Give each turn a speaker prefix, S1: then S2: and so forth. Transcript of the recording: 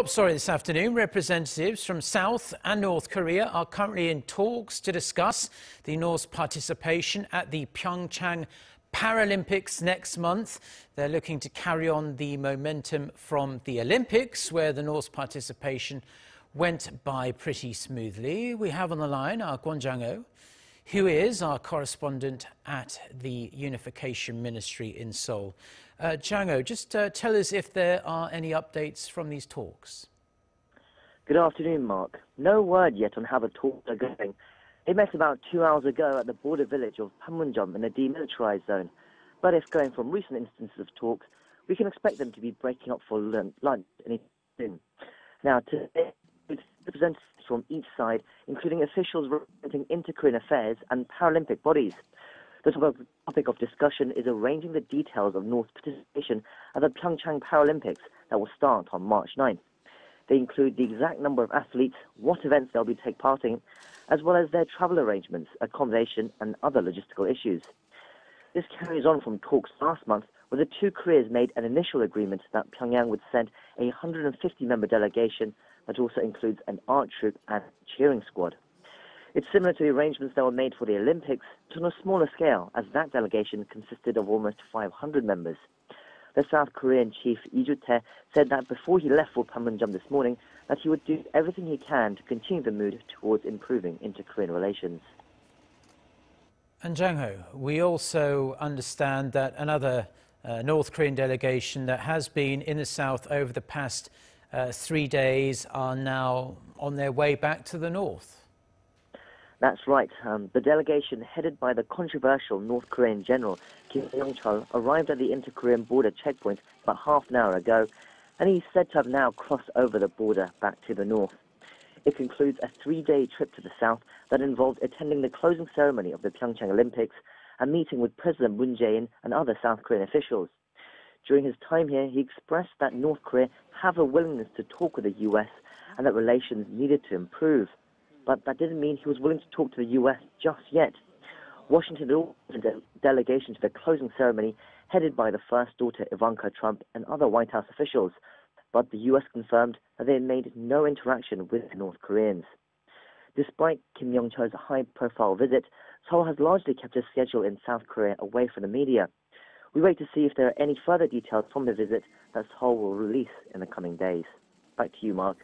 S1: Top story this afternoon. Representatives from South and North Korea are currently in talks to discuss the North's participation at the PyeongChang Paralympics next month. They're looking to carry on the momentum from the Olympics, where the North's participation went by pretty smoothly. We have on the line our Kwon Jang-ho, who is our correspondent at the Unification Ministry in Seoul. Jang-ho, just tell us if there are any updates from these talks.
S2: Good afternoon, Mark. No word yet on how the talks are going. They met about 2 hours ago at the border village of Panmunjeom in the Demilitarized Zone. But if going from recent instances of talks, we can expect them to be breaking up for lunch anytime soon. Now, today, representatives from each side, including officials representing inter-Korean affairs and Paralympic bodies. The topic of discussion is arranging the details of North's participation at the PyeongChang Paralympics that will start on March 9th. They include the exact number of athletes, what events they'll be taking part in, as well as their travel arrangements, accommodation and other logistical issues. This carries on from talks last month, where the two Koreas made an initial agreement that Pyongyang would send a 150-member delegation that also includes an art troupe and cheering squad. It's similar to the arrangements that were made for the Olympics, but on a smaller scale, as that delegation consisted of almost 500 members. The South Korean chief Lee Joo-tae said that before he left for Panmunjeom this morning, that he would do everything he can to continue the mood towards improving inter-Korean relations.
S1: And Jang-ho, we also understand that another North Korean delegation that has been in the south over the past 3 days are now on their way back to the north.
S2: That's right. The delegation headed by the controversial North Korean general Kim Yong-chol arrived at the inter-Korean border checkpoint about half an hour ago, and he's said to have now crossed over the border back to the north. It concludes a 3-day trip to the south that involved attending the closing ceremony of the PyeongChang Olympics and meeting with President Moon Jae-in and other South Korean officials. During his time here, he expressed that North Korea have a willingness to talk with the U.S. and that relations needed to improve. But that didn't mean he was willing to talk to the U.S. just yet. Washington ordered a delegation to the closing ceremony headed by the first daughter Ivanka Trump and other White House officials. But the U.S. confirmed that they had made no interaction with the North Koreans. Despite Kim Yong-chol's high-profile visit, Seoul has largely kept his schedule in South Korea away from the media. We wait to see if there are any further details from the visit that Seoul will release in the coming days. Back to you, Mark.